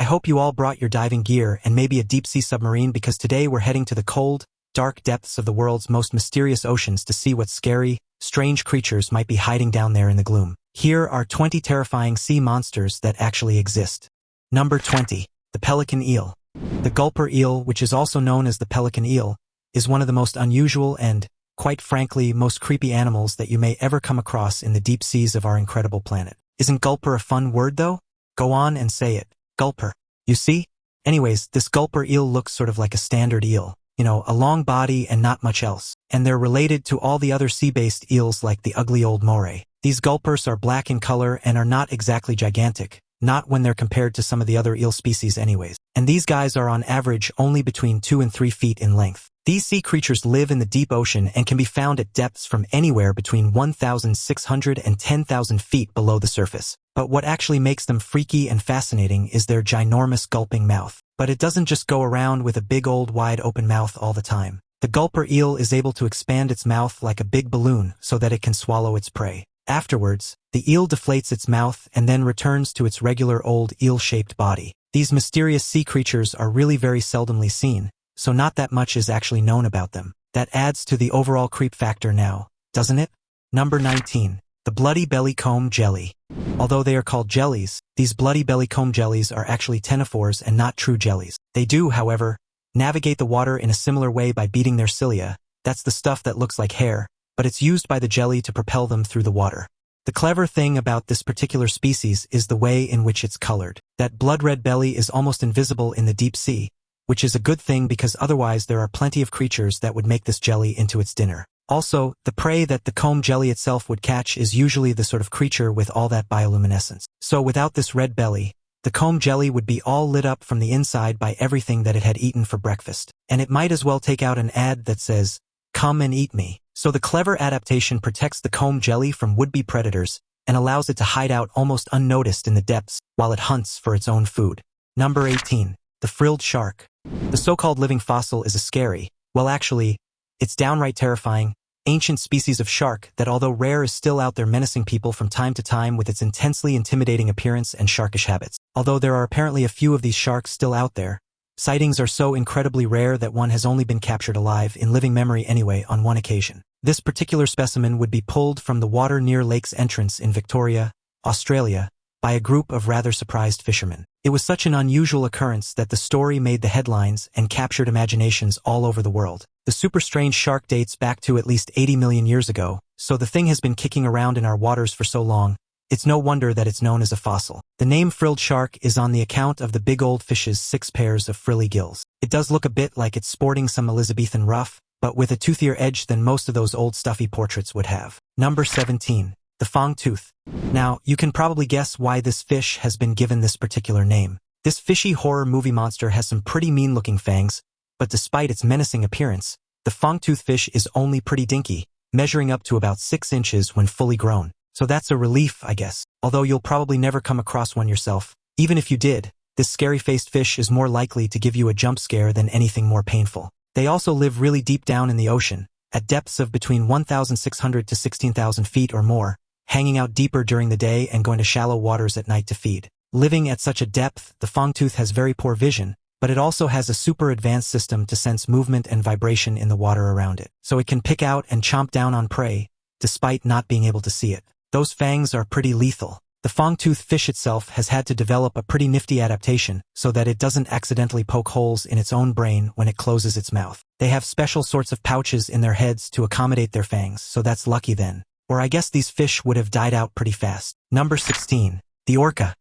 hope you all brought your diving gear and maybe a deep-sea submarine because today we're heading to the cold, dark depths of the world's most mysterious oceans to see what scary, strange creatures might be hiding down there in the gloom. Here are 20 terrifying sea monsters that actually exist. Number 20. The pelican eel. The gulper eel, which is also known as the pelican eel, is one of the most unusual and, quite frankly, most creepy animals that you may ever come across in the deep seas of our incredible planet. Isn't gulper a fun word though? Go on and say it. Gulper. You see? Anyways, this gulper eel looks sort of like a standard eel. A long body and not much else. And they're related to all the other sea-based eels like the ugly old moray. These gulpers are black in color and are not exactly gigantic, not when they're compared to some of the other eel species anyways. And these guys are on average only between 2 and 3 feet in length. These sea creatures live in the deep ocean and can be found at depths from anywhere between 1,600 and 10,000 feet below the surface. But what actually makes them freaky and fascinating is their ginormous gulping mouth. But it doesn't just go around with a big old wide open mouth all the time. The gulper eel is able to expand its mouth like a big balloon so that it can swallow its prey. Afterwards, the eel deflates its mouth and then returns to its regular old eel-shaped body. These mysterious sea creatures are really very seldomly seen, so not that much is actually known about them. That adds to the overall creep factor now, doesn't it? Number 19. The bloody bellycomb jelly. Although they are called jellies, these bloody bellycomb jellies are actually ctenophores and not true jellies. They do, however, navigate the water in a similar way by beating their cilia. That's the stuff that looks like hair, but it's used by the jelly to propel them through the water. The clever thing about this particular species is the way in which it's colored. That blood-red belly is almost invisible in the deep sea, which is a good thing because otherwise there are plenty of creatures that would make this jelly into its dinner. Also, the prey that the comb jelly itself would catch is usually the sort of creature with all that bioluminescence. So without this red belly, the comb jelly would be all lit up from the inside by everything that it had eaten for breakfast. And it might as well take out an ad that says, "Come and eat me." So the clever adaptation protects the comb jelly from would-be predators and allows it to hide out almost unnoticed in the depths while it hunts for its own food. Number 18. The frilled shark. The so-called living fossil is a scary, well actually, it's downright terrifying, ancient species of shark that although rare is still out there menacing people from time to time with its intensely intimidating appearance and sharkish habits. Although there are apparently a few of these sharks still out there, sightings are so incredibly rare that one has only been captured alive in living memory anyway on one occasion. This particular specimen would be pulled from the water near Lake's entrance in Victoria, Australia, by a group of rather surprised fishermen. It was such an unusual occurrence that the story made the headlines and captured imaginations all over the world. The super strange shark dates back to at least 80 million years ago, so the thing has been kicking around in our waters for so long, it's no wonder that it's known as a fossil. The name frilled shark is on the account of the big old fish's 6 pairs of frilly gills. It does look a bit like it's sporting some Elizabethan ruff, but with a toothier edge than most of those old stuffy portraits would have. Number 17. The fong tooth. Now, you can probably guess why this fish has been given this particular name. This fishy horror movie monster has some pretty mean-looking fangs, but despite its menacing appearance, the fong tooth fish is only pretty dinky, measuring up to about 6 inches when fully grown. So that's a relief, I guess. Although you'll probably never come across one yourself. Even if you did, this scary-faced fish is more likely to give you a jump scare than anything more painful. They also live really deep down in the ocean, at depths of between 1,600 to 16,000 feet or more, hanging out deeper during the day and going to shallow waters at night to feed. Living at such a depth, the fongtooth has very poor vision, but it also has a super advanced system to sense movement and vibration in the water around it. So it can pick out and chomp down on prey, despite not being able to see it. Those fangs are pretty lethal. The fongtooth fish itself has had to develop a pretty nifty adaptation so that it doesn't accidentally poke holes in its own brain when it closes its mouth. They have special sorts of pouches in their heads to accommodate their fangs, so that's lucky then. Or I guess these fish would have died out pretty fast. Number 16. The orca.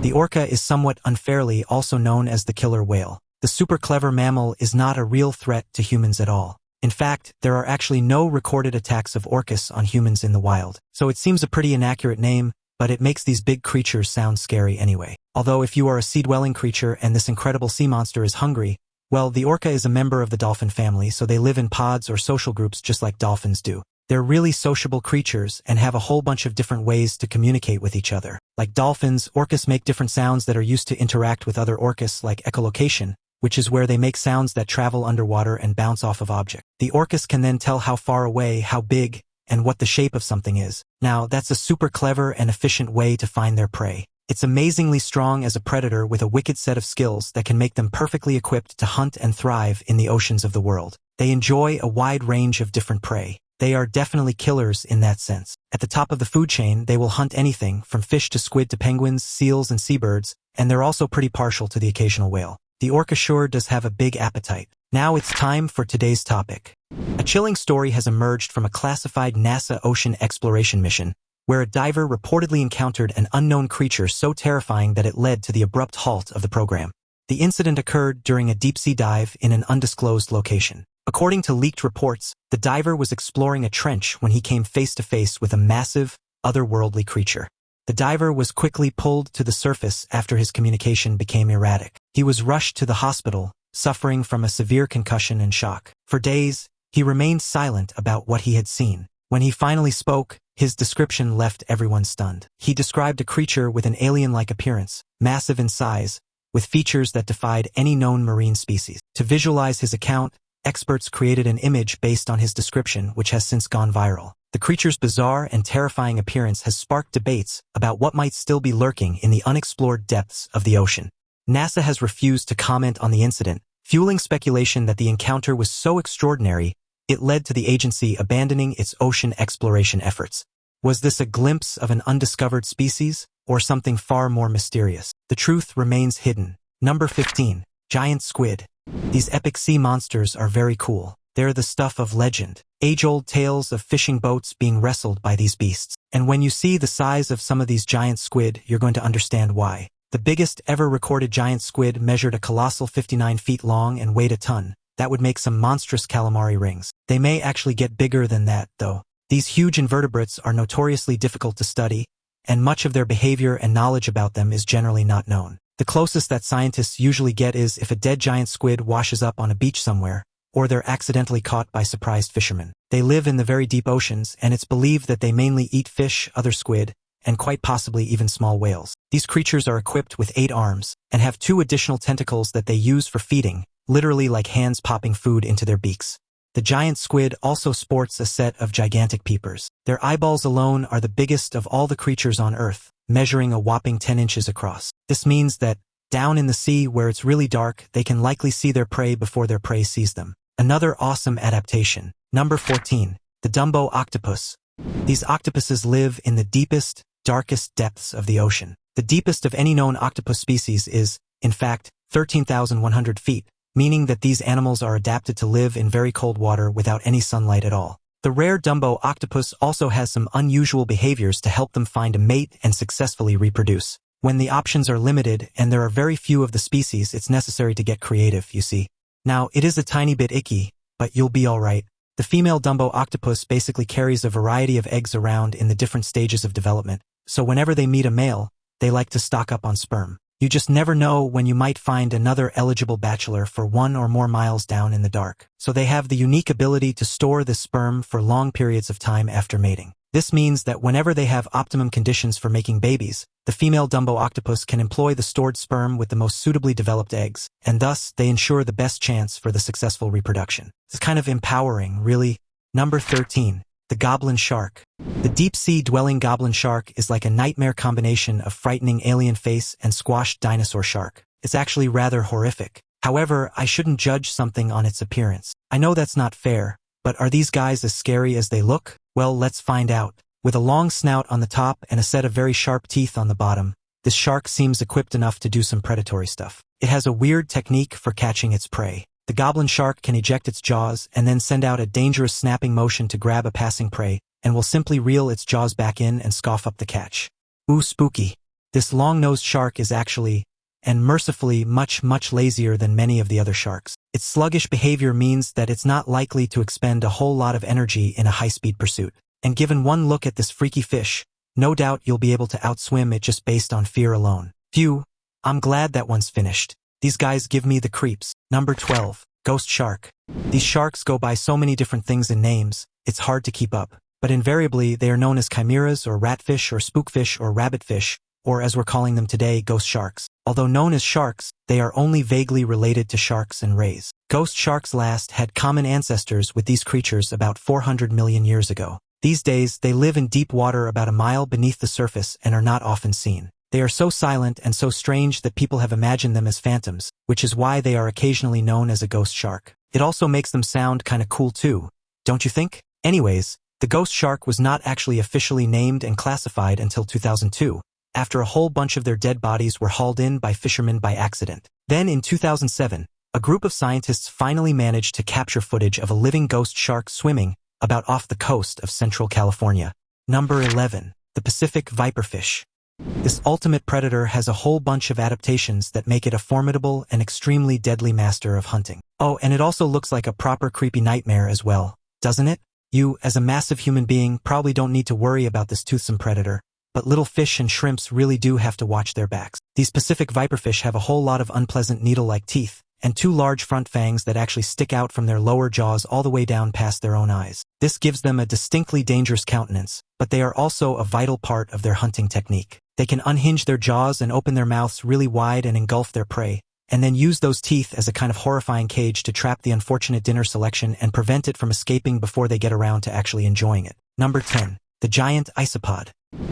The orca is somewhat unfairly also known as the killer whale. The super clever mammal is not a real threat to humans at all. In fact, there are actually no recorded attacks of orcas on humans in the wild. So it seems a pretty inaccurate name, but it makes these big creatures sound scary anyway. Although if you are a sea-dwelling creature and this incredible sea monster is hungry, well, the orca is a member of the dolphin family, so they live in pods or social groups just like dolphins do. They're really sociable creatures and have a whole bunch of different ways to communicate with each other. Like dolphins, orcas make different sounds that are used to interact with other orcas, like echolocation, which is where they make sounds that travel underwater and bounce off of objects. The orcas can then tell how far away, how big, and what the shape of something is. Now, that's a super clever and efficient way to find their prey. It's amazingly strong as a predator with a wicked set of skills that can make them perfectly equipped to hunt and thrive in the oceans of the world. They enjoy a wide range of different prey. They are definitely killers in that sense. At the top of the food chain, they will hunt anything from fish to squid to penguins, seals, and seabirds, and they're also pretty partial to the occasional whale. The orca sure does have a big appetite. Now it's time for today's topic. A chilling story has emerged from a classified NASA ocean exploration mission, where a diver reportedly encountered an unknown creature so terrifying that it led to the abrupt halt of the program. The incident occurred during a deep-sea dive in an undisclosed location. According to leaked reports, the diver was exploring a trench when he came face-to-face with a massive, otherworldly creature. The diver was quickly pulled to the surface after his communication became erratic. He was rushed to the hospital, suffering from a severe concussion and shock. For days, he remained silent about what he had seen. When he finally spoke, his description left everyone stunned. He described a creature with an alien-like appearance, massive in size, with features that defied any known marine species. To visualize his account, experts created an image based on his description, which has since gone viral. The creature's bizarre and terrifying appearance has sparked debates about what might still be lurking in the unexplored depths of the ocean. NASA has refused to comment on the incident, fueling speculation that the encounter was so extraordinary it led to the agency abandoning its ocean exploration efforts. Was this a glimpse of an undiscovered species, or something far more mysterious? The truth remains hidden. Number 15. Giant squid. These epic sea monsters are very cool. They're the stuff of legend. Age-old tales of fishing boats being wrestled by these beasts. And when you see the size of some of these giant squid, you're going to understand why. The biggest ever recorded giant squid measured a colossal 59 feet long and weighed a ton. That would make some monstrous calamari rings. They may actually get bigger than that, though. These huge invertebrates are notoriously difficult to study, and much of their behavior and knowledge about them is generally not known. The closest that scientists usually get is if a dead giant squid washes up on a beach somewhere, or they're accidentally caught by surprised fishermen. They live in the very deep oceans, and it's believed that they mainly eat fish, other squid, and quite possibly even small whales. These creatures are equipped with 8 arms, and have 2 additional tentacles that they use for feeding, literally like hands popping food into their beaks. The giant squid also sports a set of gigantic peepers. Their eyeballs alone are the biggest of all the creatures on Earth, measuring a whopping 10 inches across. This means that, down in the sea where it's really dark, they can likely see their prey before their prey sees them. Another awesome adaptation. Number 14. The Dumbo octopus. These octopuses live in the deepest, darkest depths of the ocean. The deepest of any known octopus species is, in fact, 13,100 feet, meaning that these animals are adapted to live in very cold water without any sunlight at all. The rare Dumbo octopus also has some unusual behaviors to help them find a mate and successfully reproduce. When the options are limited and there are very few of the species, it's necessary to get creative, you see. Now, it is a tiny bit icky, but you'll be alright. The female Dumbo octopus basically carries a variety of eggs around in the different stages of development, so whenever they meet a male, they like to stock up on sperm. You just never know when you might find another eligible bachelor for 1 or more miles down in the dark. So they have the unique ability to store this sperm for long periods of time after mating. This means that whenever they have optimum conditions for making babies, the female Dumbo octopus can employ the stored sperm with the most suitably developed eggs, and thus they ensure the best chance for the successful reproduction. It's kind of empowering, really. Number 13. The goblin shark. The deep-sea dwelling goblin shark is like a nightmare combination of frightening alien face and squashed dinosaur shark. It's actually rather horrific. However, I shouldn't judge something on its appearance. I know that's not fair, but are these guys as scary as they look? Well, let's find out. With a long snout on the top and a set of very sharp teeth on the bottom, this shark seems equipped enough to do some predatory stuff. It has a weird technique for catching its prey. The goblin shark can eject its jaws and then send out a dangerous snapping motion to grab a passing prey, and will simply reel its jaws back in and scoff up the catch. Ooh, spooky. This long-nosed shark is actually, and mercifully, much lazier than many of the other sharks. Its sluggish behavior means that it's not likely to expend a whole lot of energy in a high-speed pursuit. And given one look at this freaky fish, no doubt you'll be able to outswim it just based on fear alone. Phew, I'm glad that one's finished. These guys give me the creeps. Number 12. Ghost shark. These sharks go by so many different things and names, it's hard to keep up. But invariably, they are known as chimeras or ratfish or spookfish or rabbitfish, or as we're calling them today, ghost sharks. Although known as sharks, they are only vaguely related to sharks and rays. Ghost sharks last had common ancestors with these creatures about 400 million years ago. These days, they live in deep water about a mile beneath the surface and are not often seen. They are so silent and so strange that people have imagined them as phantoms, which is why they are occasionally known as a ghost shark. It also makes them sound kinda cool too, don't you think? Anyways, the ghost shark was not actually officially named and classified until 2002, after a whole bunch of their dead bodies were hauled in by fishermen by accident. Then in 2007, a group of scientists finally managed to capture footage of a living ghost shark swimming about off the coast of Central California. Number 11. The Pacific viperfish. This ultimate predator has a whole bunch of adaptations that make it a formidable and extremely deadly master of hunting. Oh, and it also looks like a proper creepy nightmare as well, doesn't it? You, as a massive human being, probably don't need to worry about this toothsome predator, but little fish and shrimps really do have to watch their backs. These Pacific viperfish have a whole lot of unpleasant needle-like teeth, and two large front fangs that actually stick out from their lower jaws all the way down past their own eyes. This gives them a distinctly dangerous countenance, but they are also a vital part of their hunting technique. They can unhinge their jaws and open their mouths really wide and engulf their prey, and then use those teeth as a kind of horrifying cage to trap the unfortunate dinner selection and prevent it from escaping before they get around to actually enjoying it. Number 10. The giant isopod.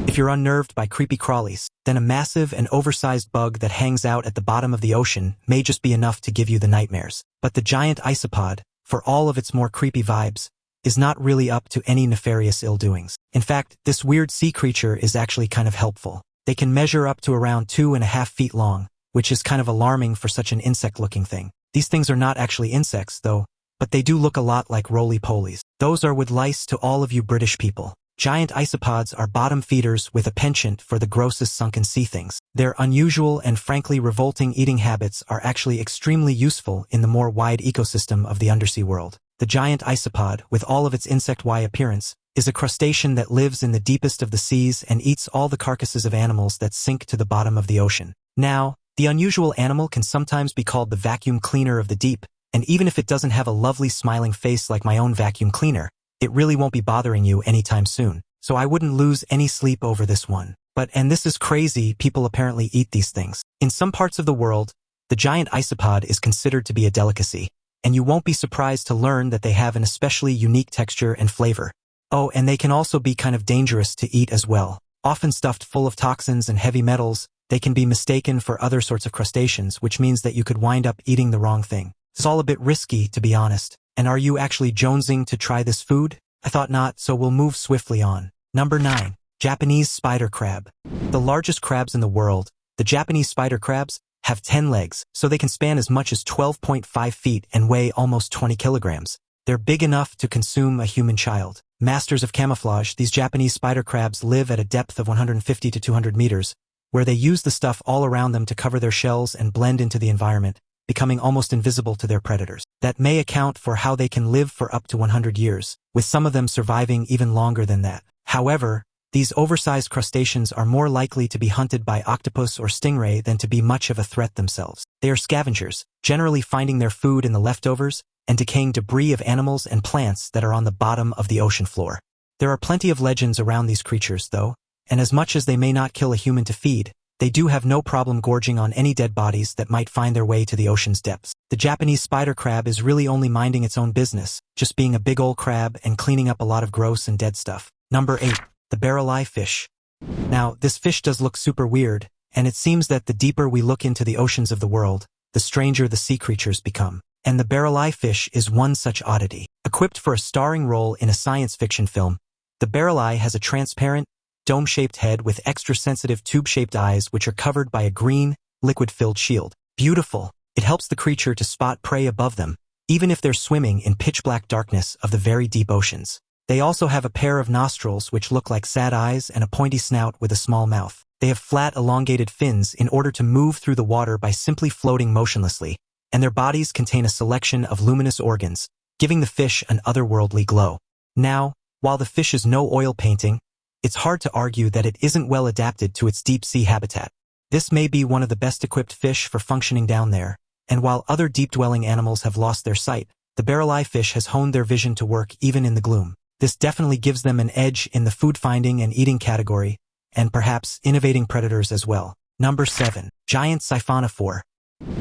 If you're unnerved by creepy crawlies, then a massive and oversized bug that hangs out at the bottom of the ocean may just be enough to give you the nightmares. But the giant isopod, for all of its more creepy vibes, is not really up to any nefarious ill-doings. In fact, this weird sea creature is actually kind of helpful. They can measure up to around 2.5 feet long, which is kind of alarming for such an insect-looking thing. These things are not actually insects, though, but they do look a lot like roly-polies. Those are with lice to all of you British people. Giant isopods are bottom feeders with a penchant for the grossest sunken sea things. Their unusual and frankly revolting eating habits are actually extremely useful in the more wide ecosystem of the undersea world. The giant isopod, with all of its insect-y appearance, is a crustacean that lives in the deepest of the seas and eats all the carcasses of animals that sink to the bottom of the ocean. Now, the unusual animal can sometimes be called the vacuum cleaner of the deep, and even if it doesn't have a lovely smiling face like my own vacuum cleaner, it really won't be bothering you anytime soon. So I wouldn't lose any sleep over this one. And this is crazy, people apparently eat these things. In some parts of the world, the giant isopod is considered to be a delicacy, and you won't be surprised to learn that they have an especially unique texture and flavor. Oh, and they can also be kind of dangerous to eat as well. Often stuffed full of toxins and heavy metals, they can be mistaken for other sorts of crustaceans, which means that you could wind up eating the wrong thing. It's all a bit risky, to be honest. And are you actually jonesing to try this food? I thought not, so we'll move swiftly on. Number 9. Japanese spider crab. The largest crabs in the world, the Japanese spider crabs, have 10 legs, so they can span as much as 12.5 feet and weigh almost 20 kilograms. They're big enough to consume a human child. Masters of camouflage, these Japanese spider crabs live at a depth of 150 to 200 meters, where they use the stuff all around them to cover their shells and blend into the environment, becoming almost invisible to their predators. That may account for how they can live for up to 100 years, with some of them surviving even longer than that. However, these oversized crustaceans are more likely to be hunted by octopus or stingray than to be much of a threat themselves. They are scavengers, generally finding their food in the leftovers and decaying debris of animals and plants that are on the bottom of the ocean floor. There are plenty of legends around these creatures, though, and as much as they may not kill a human to feed, they do have no problem gorging on any dead bodies that might find their way to the ocean's depths. The Japanese spider crab is really only minding its own business, just being a big old crab and cleaning up a lot of gross and dead stuff. Number 8. The barreleye fish. Now, this fish does look super weird, and it seems that the deeper we look into the oceans of the world, the stranger the sea creatures become. And the barreleye fish is one such oddity. Equipped for a starring role in a science fiction film, the barreleye has a transparent, dome-shaped head with extra-sensitive tube-shaped eyes which are covered by a green, liquid-filled shield. Beautiful. It helps the creature to spot prey above them, even if they're swimming in pitch-black darkness of the very deep oceans. They also have a pair of nostrils which look like sad eyes and a pointy snout with a small mouth. They have flat, elongated fins in order to move through the water by simply floating motionlessly, and their bodies contain a selection of luminous organs, giving the fish an otherworldly glow. Now, while the fish is no oil painting, it's hard to argue that it isn't well adapted to its deep-sea habitat. This may be one of the best-equipped fish for functioning down there, and while other deep-dwelling animals have lost their sight, the barreleye fish has honed their vision to work even in the gloom. This definitely gives them an edge in the food-finding and eating category, and perhaps innovating predators as well. Number 7. Giant siphonophore.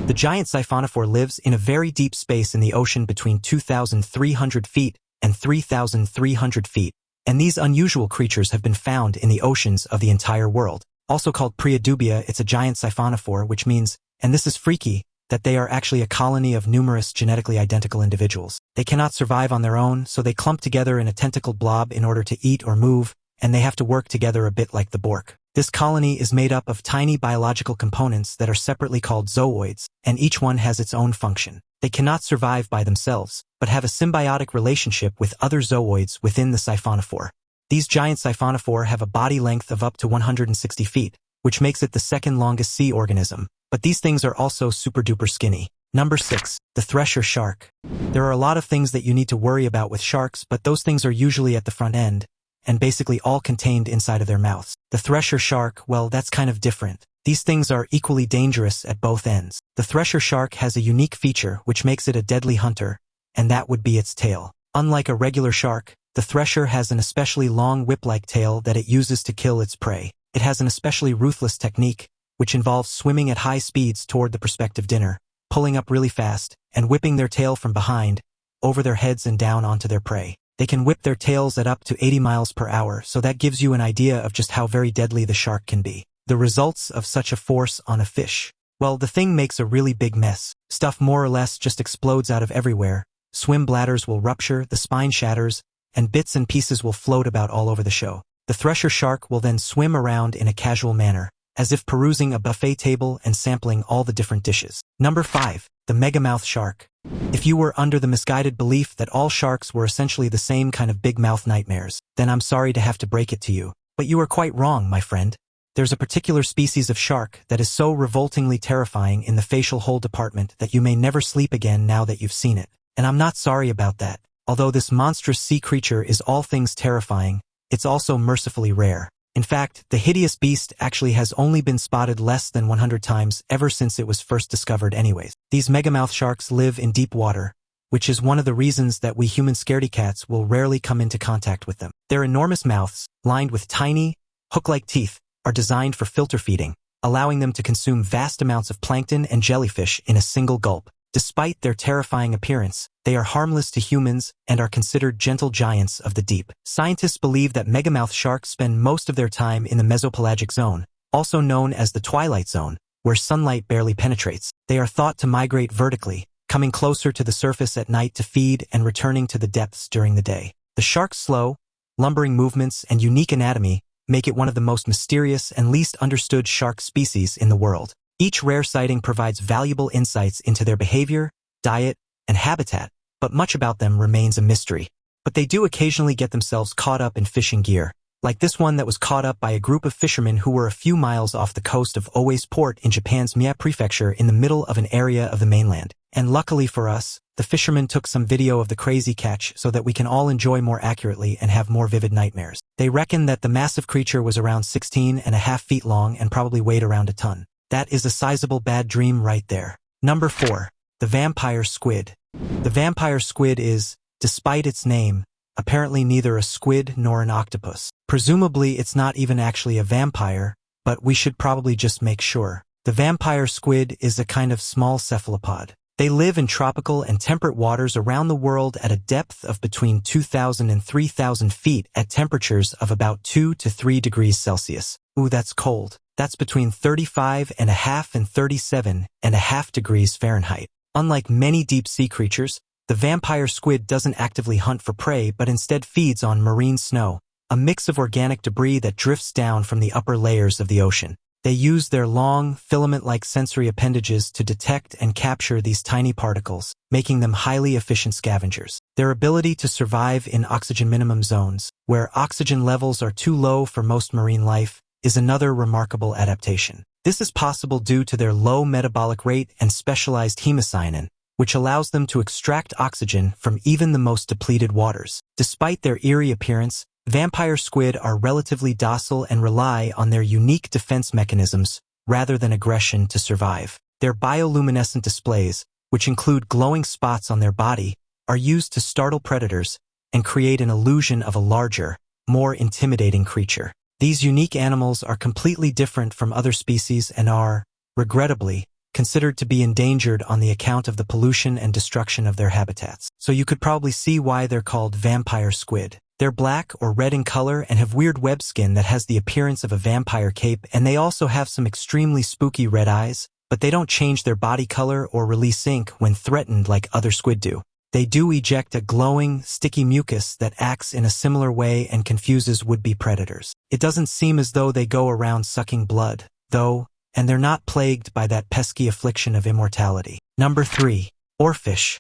The giant siphonophore lives in a very deep space in the ocean between 2,300 feet and 3,300 feet, and these unusual creatures have been found in the oceans of the entire world. Also called Priadubia, it's a giant siphonophore, which means, and this is freaky, that they are actually a colony of numerous genetically identical individuals. They cannot survive on their own, so they clump together in a tentacled blob in order to eat or move, and they have to work together a bit like the Bork. This colony is made up of tiny biological components that are separately called zooids, and each one has its own function. They cannot survive by themselves, but have a symbiotic relationship with other zooids within the siphonophore. These giant siphonophore have a body length of up to 160 feet, which makes it the second longest sea organism, but these things are also super-duper skinny. Number 6. The thresher shark. There are a lot of things that you need to worry about with sharks, but those things are usually at the front end, and basically all contained inside of their mouths. The thresher shark, well, that's kind of different. These things are equally dangerous at both ends. The thresher shark has a unique feature which makes it a deadly hunter, and that would be its tail. Unlike a regular shark, the thresher has an especially long whip-like tail that it uses to kill its prey. It has an especially ruthless technique, which involves swimming at high speeds toward the prospective dinner, pulling up really fast, and whipping their tail from behind, over their heads and down onto their prey. They can whip their tails at up to 80 miles per hour, so that gives you an idea of just how very deadly the shark can be. The results of such a force on a fish. Well, the thing makes a really big mess. Stuff more or less just explodes out of everywhere. Swim bladders will rupture, the spine shatters, and bits and pieces will float about all over the show. The thresher shark will then swim around in a casual manner, as if perusing a buffet table and sampling all the different dishes. Number 5. The megamouth shark. If you were under the misguided belief that all sharks were essentially the same kind of big mouth nightmares, then I'm sorry to have to break it to you. But you are quite wrong, my friend. There's a particular species of shark that is so revoltingly terrifying in the facial hole department that you may never sleep again now that you've seen it. And I'm not sorry about that. Although this monstrous sea creature is all things terrifying, it's also mercifully rare. In fact, the hideous beast actually has only been spotted less than 100 times ever since it was first discovered anyways. These megamouth sharks live in deep water, which is one of the reasons that we human scaredy cats will rarely come into contact with them. Their enormous mouths, lined with tiny, hook-like teeth, are designed for filter feeding, allowing them to consume vast amounts of plankton and jellyfish in a single gulp. Despite their terrifying appearance, they are harmless to humans and are considered gentle giants of the deep. Scientists believe that megamouth sharks spend most of their time in the mesopelagic zone, also known as the twilight zone, where sunlight barely penetrates. They are thought to migrate vertically, coming closer to the surface at night to feed and returning to the depths during the day. The shark's slow, lumbering movements and unique anatomy make it one of the most mysterious and least understood shark species in the world. Each rare sighting provides valuable insights into their behavior, diet, and habitat, but much about them remains a mystery. But they do occasionally get themselves caught up in fishing gear, like this one that was caught up by a group of fishermen who were a few miles off the coast of Owa's port in Japan's Mie Prefecture in the middle of an area of the mainland. And luckily for us, the fishermen took some video of the crazy catch so that we can all enjoy more accurately and have more vivid nightmares. They reckon that the massive creature was around 16.5 feet long and probably weighed around a ton. That is a sizable bad dream right there. Number 4. The vampire squid. The vampire squid is, despite its name, apparently neither a squid nor an octopus. Presumably it's not even actually a vampire, but we should probably just make sure. The vampire squid is a kind of small cephalopod. They live in tropical and temperate waters around the world at a depth of between 2,000 and 3,000 feet at temperatures of about 2 to 3 degrees Celsius. Ooh, that's cold. That's between 35.5 and 37.5 degrees Fahrenheit. Unlike many deep-sea creatures, the vampire squid doesn't actively hunt for prey but instead feeds on marine snow, a mix of organic debris that drifts down from the upper layers of the ocean. They use their long, filament-like sensory appendages to detect and capture these tiny particles, making them highly efficient scavengers. Their ability to survive in oxygen minimum zones, where oxygen levels are too low for most marine life, is another remarkable adaptation. This is possible due to their low metabolic rate and specialized hemocyanin, which allows them to extract oxygen from even the most depleted waters. Despite their eerie appearance, vampire squid are relatively docile and rely on their unique defense mechanisms rather than aggression to survive. Their bioluminescent displays, which include glowing spots on their body, are used to startle predators and create an illusion of a larger, more intimidating creature. These unique animals are completely different from other species and are, regrettably, considered to be endangered on the account of the pollution and destruction of their habitats. So you could probably see why they're called vampire squid. They're black or red in color and have weird web skin that has the appearance of a vampire cape, and they also have some extremely spooky red eyes, but they don't change their body color or release ink when threatened like other squid do. They do eject a glowing, sticky mucus that acts in a similar way and confuses would-be predators. It doesn't seem as though they go around sucking blood, though, and they're not plagued by that pesky affliction of immortality. Number 3. Oarfish.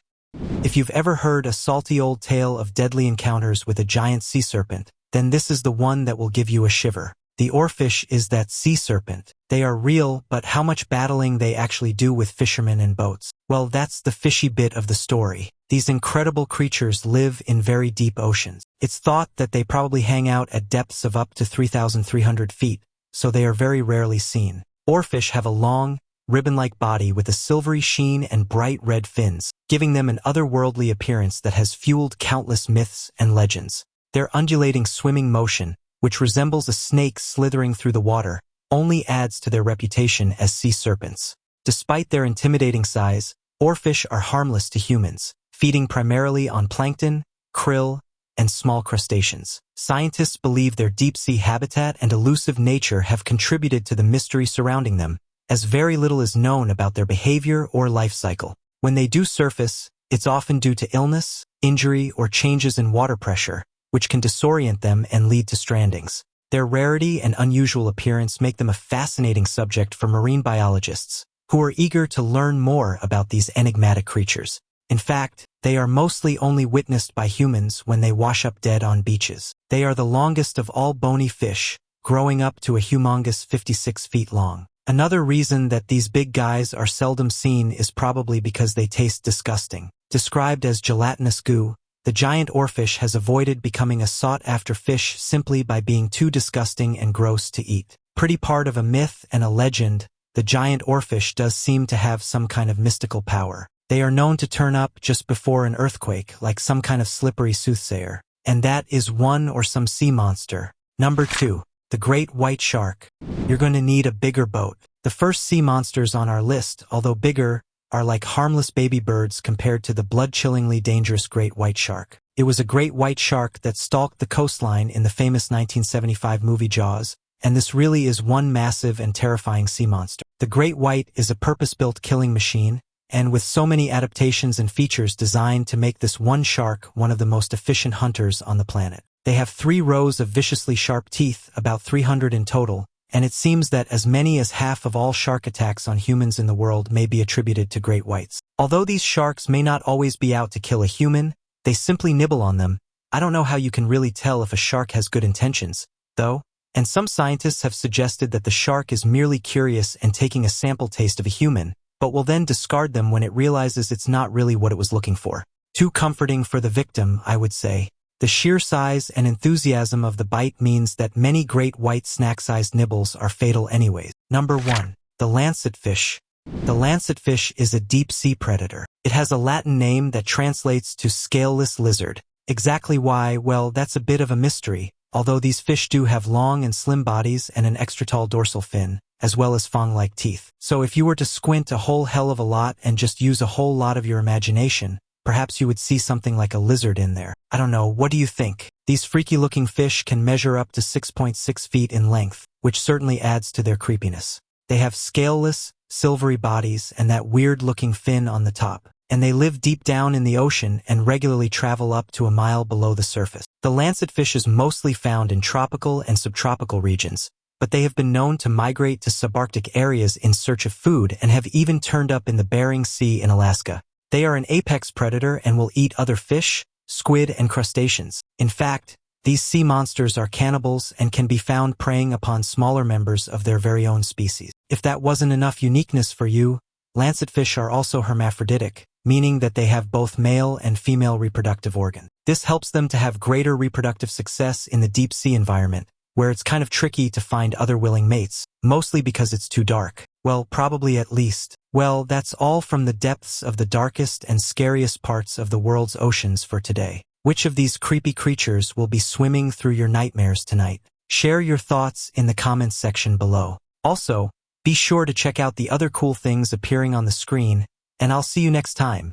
If you've ever heard a salty old tale of deadly encounters with a giant sea serpent, then this is the one that will give you a shiver. The oarfish is that sea serpent. They are real, but how much battling they actually do with fishermen and boats? Well, that's the fishy bit of the story. These incredible creatures live in very deep oceans. It's thought that they probably hang out at depths of up to 3,300 feet, so they are very rarely seen. Oarfish have a long, ribbon-like body with a silvery sheen and bright red fins, giving them an otherworldly appearance that has fueled countless myths and legends. Their undulating swimming motion, which resembles a snake slithering through the water, only adds to their reputation as sea serpents. Despite their intimidating size, oarfish are harmless to humans, feeding primarily on plankton, krill, and small crustaceans. Scientists believe their deep-sea habitat and elusive nature have contributed to the mystery surrounding them, as very little is known about their behavior or life cycle. When they do surface, it's often due to illness, injury, or changes in water pressure, which can disorient them and lead to strandings. Their rarity and unusual appearance make them a fascinating subject for marine biologists, who are eager to learn more about these enigmatic creatures. In fact, they are mostly only witnessed by humans when they wash up dead on beaches. They are the longest of all bony fish, growing up to a humongous 56 feet long. Another reason that these big guys are seldom seen is probably because they taste disgusting. Described as gelatinous goo, the giant oarfish has avoided becoming a sought-after fish simply by being too disgusting and gross to eat. Pretty part of a myth and a legend, the giant oarfish does seem to have some kind of mystical power. They are known to turn up just before an earthquake, like some kind of slippery soothsayer. And that is one or some sea monster. Number 2. The great white shark. You're going to need a bigger boat. The first sea monsters on our list, although bigger, are like harmless baby birds compared to the blood-chillingly dangerous great white shark. It was a great white shark that stalked the coastline in the famous 1975 movie Jaws, and this really is one massive and terrifying sea monster. The great white is a purpose-built killing machine, and with so many adaptations and features designed to make this one shark one of the most efficient hunters on the planet. They have 3 rows of viciously sharp teeth, about 300 in total, and it seems that as many as half of all shark attacks on humans in the world may be attributed to great whites. Although these sharks may not always be out to kill a human, they simply nibble on them. I don't know how you can really tell if a shark has good intentions, though, and some scientists have suggested that the shark is merely curious and taking a sample taste of a human, but will then discard them when it realizes it's not really what it was looking for. Too comforting for the victim, I would say. The sheer size and enthusiasm of the bite means that many great white snack-sized nibbles are fatal anyways. Number 1. The lancetfish. The lancetfish is a deep-sea predator. It has a Latin name that translates to scaleless lizard. Exactly why, well, that's a bit of a mystery, although these fish do have long and slim bodies and an extra-tall dorsal fin, as well as fang-like teeth. So if you were to squint a whole hell of a lot and just use a whole lot of your imagination, perhaps you would see something like a lizard in there. I don't know, what do you think? These freaky-looking fish can measure up to 6.6 feet in length, which certainly adds to their creepiness. They have scaleless, silvery bodies and that weird-looking fin on the top, and they live deep down in the ocean and regularly travel up to a mile below the surface. The lancetfish is mostly found in tropical and subtropical regions, but they have been known to migrate to subarctic areas in search of food and have even turned up in the Bering Sea in Alaska. They are an apex predator and will eat other fish, squid, and crustaceans. In fact, these sea monsters are cannibals and can be found preying upon smaller members of their very own species. If that wasn't enough uniqueness for you, lancetfish are also hermaphroditic, meaning that they have both male and female reproductive organs. This helps them to have greater reproductive success in the deep sea environment, where it's kind of tricky to find other willing mates, mostly because it's too dark. Well, probably at least. Well, that's all from the depths of the darkest and scariest parts of the world's oceans for today. Which of these creepy creatures will be swimming through your nightmares tonight? Share your thoughts in the comments section below. Also, Be sure to check out the other cool things appearing on the screen, and I'll see you next time.